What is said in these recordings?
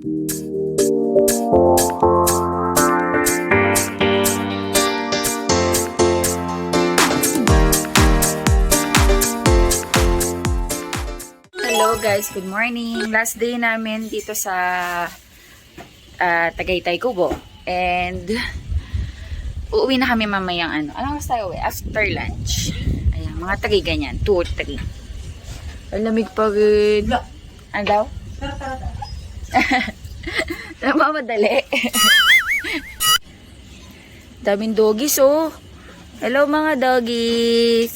Hello guys, good morning. Last day namin dito sa Tagaytay, Kubo. And uuwi na kami mamayang anong oras tayo uwi? After lunch. Ayan, mga tagay ganyan. 2 or 3. Ang lamig pa rin. Ano daw? Namamadali. Daming doggies oh. Hello mga doggies.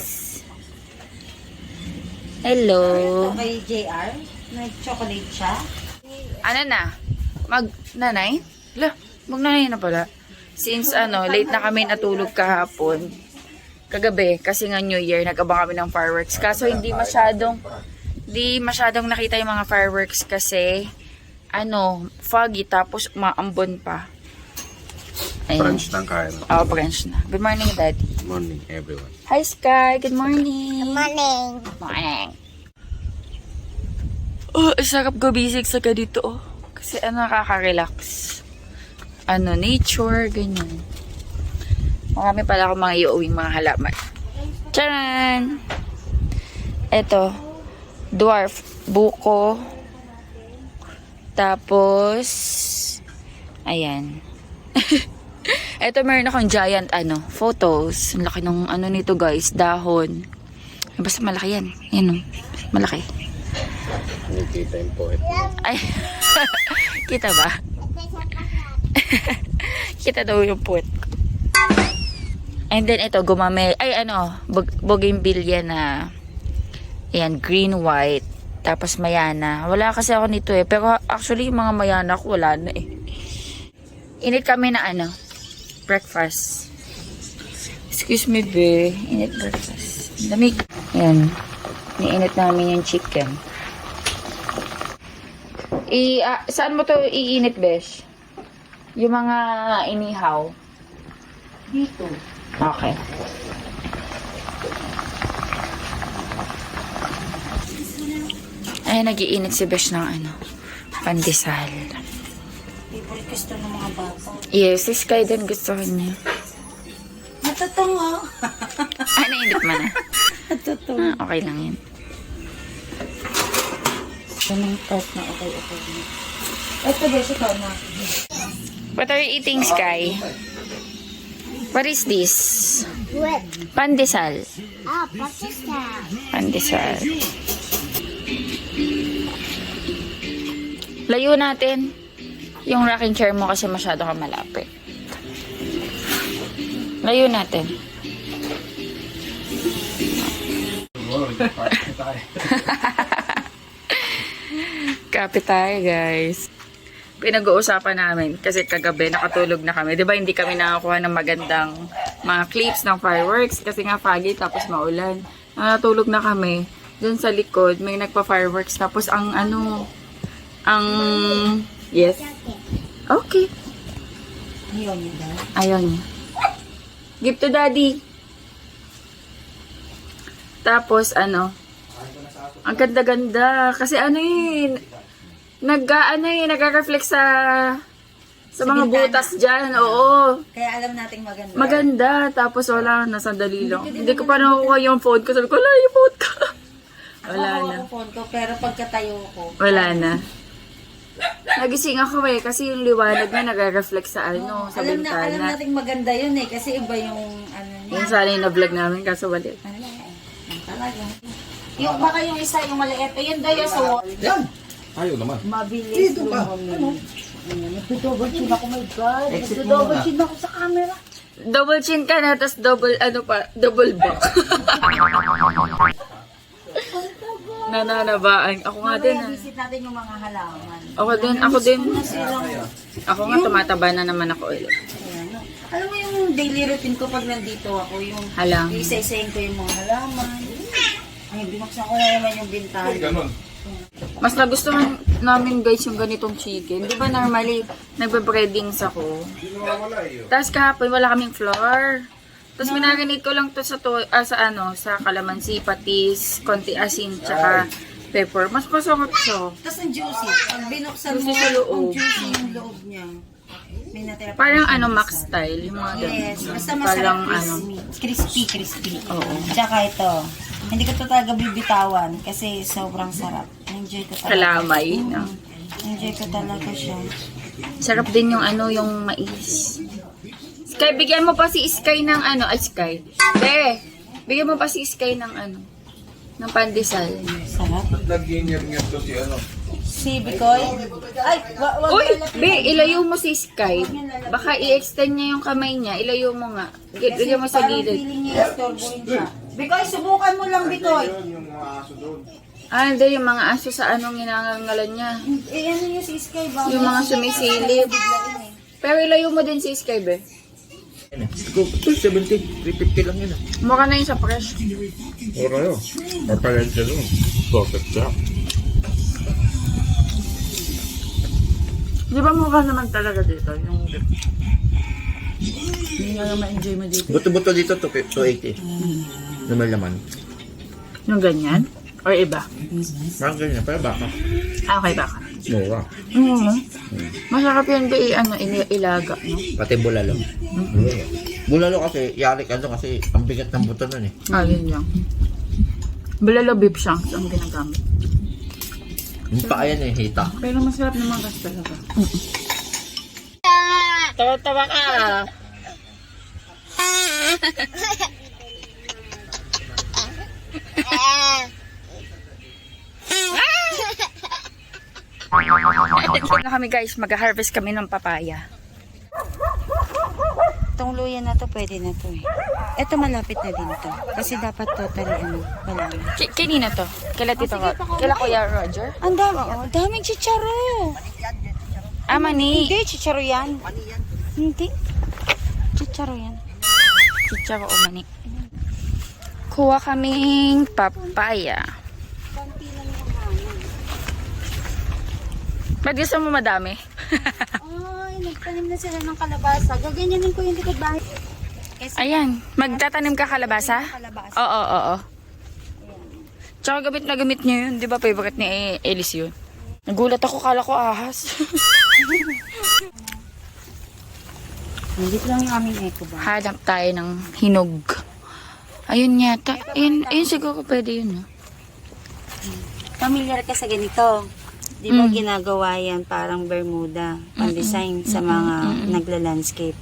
Hello. Ito kay JR. May chocolate siya. Ano na? Mag-nanay? Mag-nanay na pala. Since late na kami natulog kahapon. Kagabi, kasi nga New Year, nag-abang kami ng fireworks. Kaso hindi masyadong nakita yung mga fireworks kasi foggy tapos umaambon pa. Ayun. Brunch ng kain. Oo, brunch na. Good morning, Daddy. Good morning, everyone. Hi, Sky. Good morning. Good morning. Morning. Oh, sarap gabisig sa dito, oh. Kasi nakaka-relax. Nature, ganyan. Marami pala akong mga iuwing mga halaman. Charan! Ito, dwarf, buko. Tapos, ayan. Ito, meron akong giant, photos. Ang laki ng, nito, guys, dahon. Basta malaki yan. Yan, malaki. Nakikita yung poet mo. Ay, kita ba? Kita daw yung puwet ko. And then, ito, bougainvillea na, ayan, green, white. Tapos, mayana. Wala kasi ako nito eh. Pero, actually, yung mga mayana ko, wala na eh. Init kami na breakfast. Excuse me, be. Init breakfast. Lamig. Ayan. Niinit namin yung chicken. Saan mo to iinit, besh? Yung mga inihaw. Dito. Okay. Ay, nag-iinit si besh ng pandesal. Favorite gusto ng mga bata. Yes, si Sky din gusto niya. Natutungo. Nainit mo na. Natutungo. Okay lang yan. Anong part na okay. Ito guys, ikaw na. What are you eating, Sky? What is this? Wet. Pandesal. Pakistan. Pandesal. Layo natin. Yung rocking chair mo kasi masyado ka malapit. Layo natin. Kapit tayo, guys. Pinag-uusapan namin kasi kagabi nakatulog na kami. 'Di ba hindi kami nakakuha ng magandang mga clips ng fireworks kasi nga foggy tapos maulan. Natulog na kami. Diyan sa likod may nagpa-fireworks tapos yes. Okay. Ayaw niyo daw. Ayaw niya. Give to daddy. Tapos ang ganda-ganda kasi nagka-reflect sa mga bintana. butas dyan. Oo. Kaya alam nating maganda. Maganda. Tapos wala, nasandali lang. Hindi ko pa nakukuha yung phone ko. Sabi ko, wala yung phone ko. Wala na. Ako phone ko, pero pagkatayo ko. Wala na. Nagising ako kasi yung liwanag na nagre-reflect sa sa alam bintana. nating maganda yun eh. Kasi iba yung Yung sana yung na-vlog namin kaso wala. Talaga. Yung baka yung isa, yung maliit. Ayun daw yung sa wall. Yan! Ayaw naman. Mabilis. Dito ba? Nag-double chin ako, my God. Nag-double chin ako sa camera. Double chin ka na, tapos double back. Nananabaan. Ako nga din. Mamaya visit natin yung mga halaman. Ako din. Silang, Ako nga tumataba na naman ako ulit. ayan, no? Alam mo yung daily routine ko pag nandito ako, yung Halang. isa-isahin ko yung mga halaman. Ay, binuksan ko na naman yung bintana. Ganon. Mas nagustuhan namin guys yung ganitong chicken. Di ba normally nagbe-breadings ako. Tapos kahapon wala kaming flour. Tapos minarinate ko lang to sa kalamansi, patis, konti asin, tsaka pepper. Mas masarap siya. Tapos ang juicy. Pag binuksan mo, Juicy sa loob. ang juicy yung loob niya. May natira pa Parang siyang Max isa. style. Yung mga ganun. Yes, basta Parang masarap crispy. Oo. Tsaka ito, hindi ko to talaga bibitawan kasi sobrang sarap. Enjoy ko talaga. Kalamay. No? Enjoy ko talaga siya. Sarap din yung yung mais. Sky, bigyan mo pa si Sky ng Sky. Be, bigyan mo pa si Sky ng ng pandesal. Sarap. Nag-ingat to si Si Bicoy. Ay, wag Uy, Be, ilayo mo si Sky. Baka i-extend niya yung kamay niya. Ilayo mo nga. Ilayo mo sa parang gilid. feeling niya istorbohin siya. Bicoy, subukan mo lang, Bicoy. Hindi, yung mga aso sa ginangangalan niya. Eh, ano yung si Sky ba? Yung mga sumisilip. Biglain eh. Pero ilayo mo din si Sky, Be. Ito, 70. 350 lang yun. Mukha na yun sa fresh. Ora yun. Papayan siya doon. Perfect siya. Di ba mukha naman talaga dito? Yung hindi nga ma-enjoy mo dito. Buto-buto dito, 280. Na may laman. Yung ganyan? Or iba? Parang ganyan, pero baka. Okay, baka. Mura. Masarap yan ba ilaga, no? Pati bulalo. Bulalo kasi, yari ka doon kasi ang bigat ng buto nun eh. Yun lang. Bulalo beef shanks ang ginagamit. Yung paa yan eh, hita. Pero masarap naman kasi talaga. Tawa-tawa ka. Ito na kami guys, mag-harvest kami ng papaya. Itong luya na to, pwede na to eh. Ito malapit na din to. Kasi dapat totally wala na. Kanina to? Kila tito ko? Kila Kuya Roger? Ang dami, daming chicharo. Mani. Hindi, chicharo yan. Hindi. Chicharo yan. Chicharo o mani. Kuha kaming papaya. Ba't gusto mo madami? Ay, nagtanim na sila ng kalabasa. Gaganyanin ko yung likod bahay. Kasi Ayan, magtatanim ka kalabasa? kalabasa. Oo. Tsaka gamit na gamit niya yun. Di ba favorite ni Ellis yun? Nagulat ako, kala ko ahas. Nandito lang yung aming eco ba? Hanap tayo ng hinog. Ayun yata. Ayun siguro pwede yun. No? Familiar ka sa ganito. Di ba ginagawa yan parang Bermuda, pan-design sa mga nagla-landscape.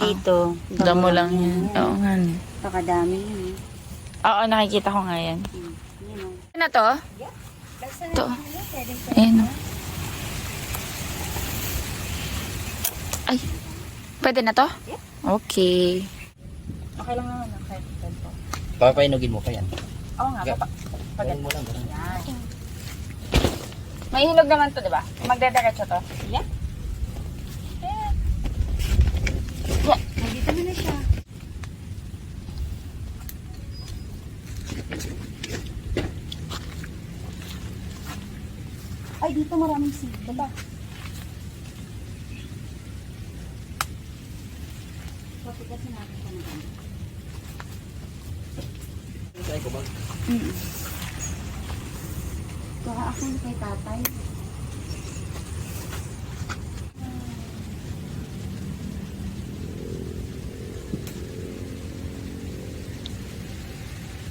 Dito, Damo lang yan. Oo nga. No. Pakadami yun. Oo, nakikita ko nga yan. Yun o. Ano na to? Ito. Ayan o. Ay. Pwede na to? Okay. Okay lang naman. Kahit ito. Papainugin mo pa yan. Oo nga. Pagyan mo lang. Ganun. May hinog naman to, di ba? Magdadiretso to. Yeah. Nandito na siya. Ay, dito maraming seed. Diba? Papigasin natin ito na. Kaya ako kay tatay.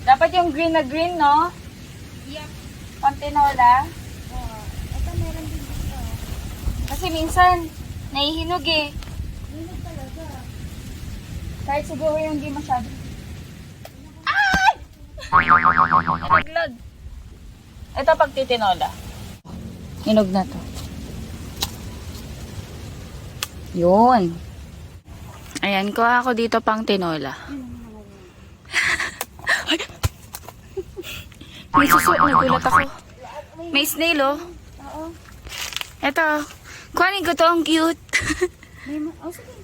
Dapat yung green na green, no? Yep. Pantinola. Ito meron din dito. Kasi minsan, nahihinog eh. Linog talaga. Kahit siguro yung di masyado. Ay! Naglag. Ito pag titinola. Hinog na to. Yun. Ayan, kuha ako dito pang tinola. Ay! May suso, nagulat ako. May snail, oh. Oo. Ito. Kuhanin ko to, ang cute. Sige.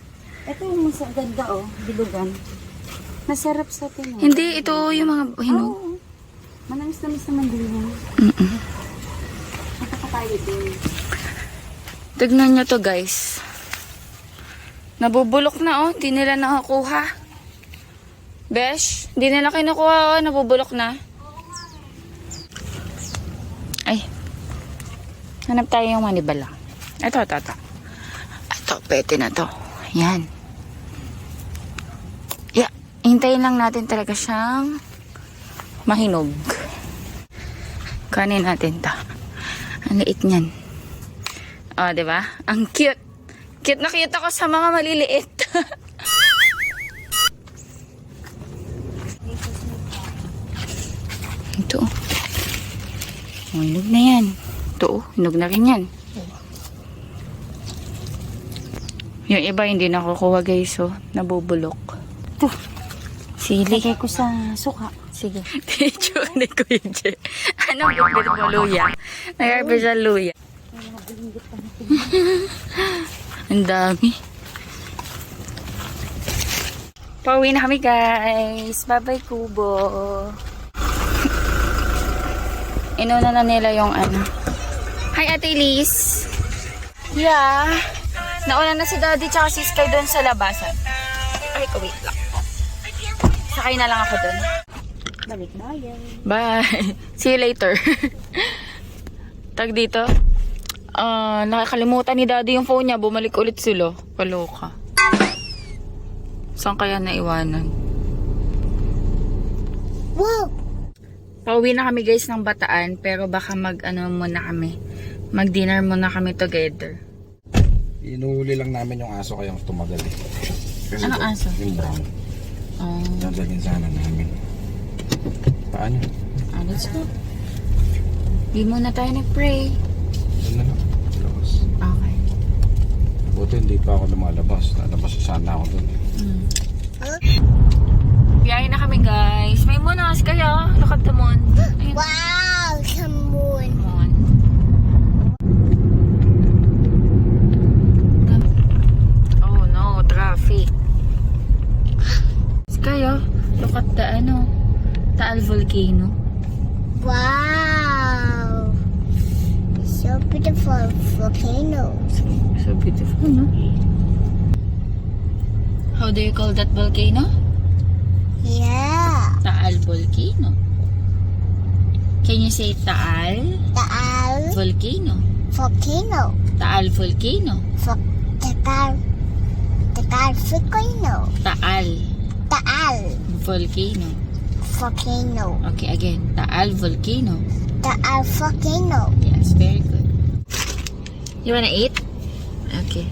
Ito yung mas ganda bilugan. Masarap sa tinola. Hindi, ito yung mga hinog. Oo. Manamis-namis naman din yan. Nakakatayo din. Tignan nyo to, guys. Nabubulok na, oh. Di nila nakakuha. Besh, di nila kinukuha, oh. Nabubulok na. Hanap tayo yung manibala. Ito. Ito, pwede na to. Yan. Yeah. Hintayin lang natin talaga siyang mahinog. Kanin natin ta. Ang liit niyan. Oh, diba? Ang cute. Cute na cute ako sa mga maliliit. Ito. Oh, hinog na yan. Ito, hinog na rin yan. Yung iba hindi nakukuha guys, oh. Nabubulok. Ito. Sili. Lagay ko sa suka. Sige. Techo ni Kuya Je. Anong bibili mo, luya? Nag-harvest siya luya. Ang dami. Pauwi na kami guys. Bye-bye Kubo. Inuna na nila yung ano. Hi Ate Liz. Yeah. Nauna na si Daddy tsaka si Sky doon sa labasan. Ay, wait lang. Sakay na lang ako doon. Balik bayan. Bye. See you later. Tag dito. Nakakalimutan ni Daddy yung phone niya. Bumalik ulit sila. Kaloka. Saan kaya naiwanan? Wow! Pauwi na kami guys ng Bataan. Pero baka muna kami. Mag-dinner muna kami together. Inuhuli lang namin yung aso kayang tumagal eh. Kasi Anong aso? Yung brown. Oh. Dadalhin sana namin. Paano? Let's go. Di muna tayo nag-pray. Doon na lang. Labas. Okay. Buti hindi pa ako lumalabas. Lalabas sana ako doon. Biyahe na kami guys. May munas kaya. Lakad tamon. Ayun. Wow! Someone! Come on. Oh no, traffic. Kaya, look at the Taal Volcano. Wow! So beautiful volcano. So beautiful, no? How do you call that volcano? Yeah. Taal Volcano. Can you say Taal Taal Volcano? volcano. Taal Volcano. Taal volcano. Taal Taal Volcano. volcano. Okay, again. Taal Volcano. Taal volcano. Yes, very good. You wanna eat? Okay.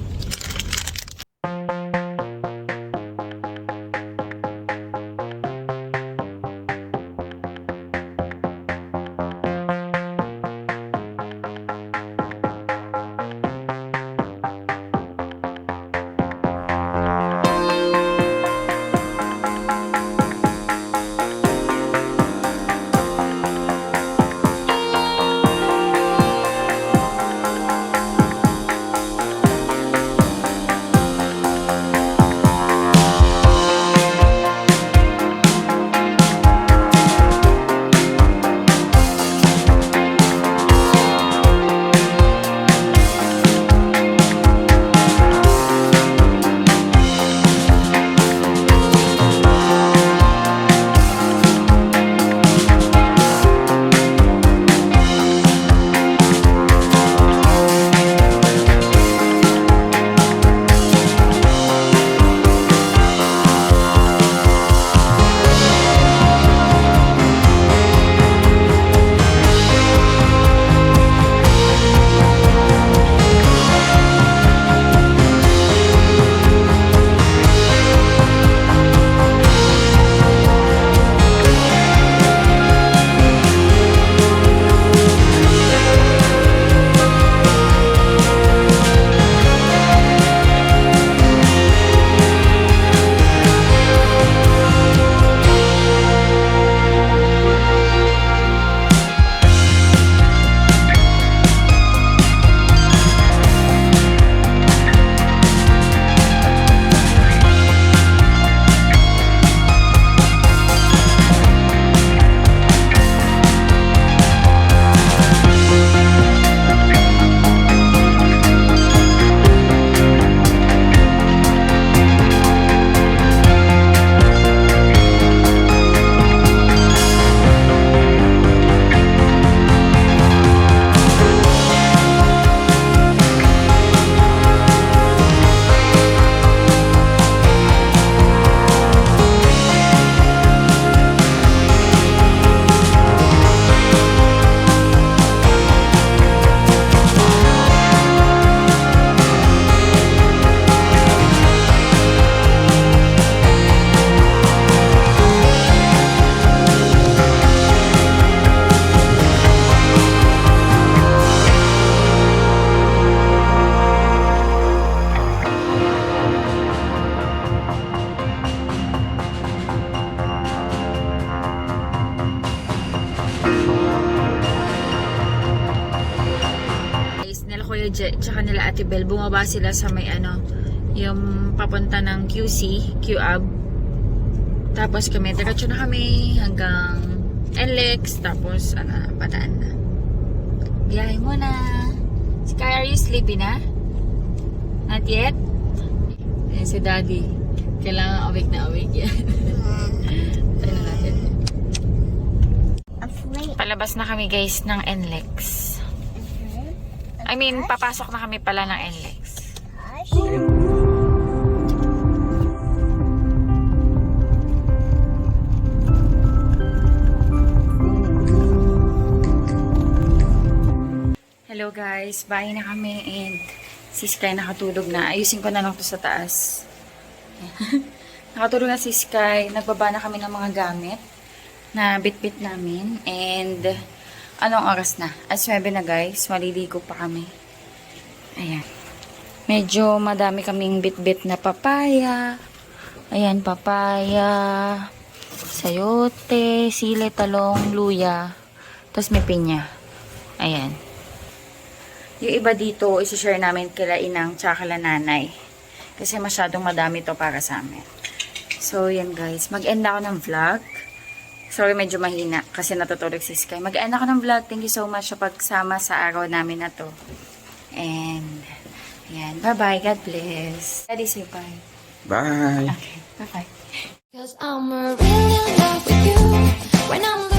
tsaka nila Ate Bel, bumaba sila sa may yung papunta ng QAB. Tapos kami, diretso na kami hanggang NLEX, tapos Bataan na. Biyahe mo na. Sky, are you sleepy na? Not yet? Ayan si Daddy. Kailangan awake na awake yan. Tayo na natin. Palabas na kami guys ng NLEX. I mean, papasok na kami pala ng NLEX. Hello guys, bahay na kami and si Sky nakatulog na. Ayusin ko na lang to sa taas. Nakatulog na si Sky. Nagbaba na kami ng mga gamit na bit-bit namin. And anong oras na? As 9 na guys. Maliligo pa kami. Ayan. Medyo madami kaming bit-bit na papaya. Ayan, papaya, sayote, sili, talong, luya. Tapos may pinya. Ayan. Yung iba dito, isi-share namin kila inang tsaka kila nanay. Kasi masyadong madami to para sa amin. So, yan guys. Mag-end ako ng vlog. Sorry, medyo mahina kasi natutulog si Sky. Mag-end ako ng vlog. Thank you so much sa pagsama sa araw namin na to. And, yan. Bye-bye. God bless. Daddy, say bye. Bye! Okay. Bye-bye. 'Cause I'm really in love with you when I'm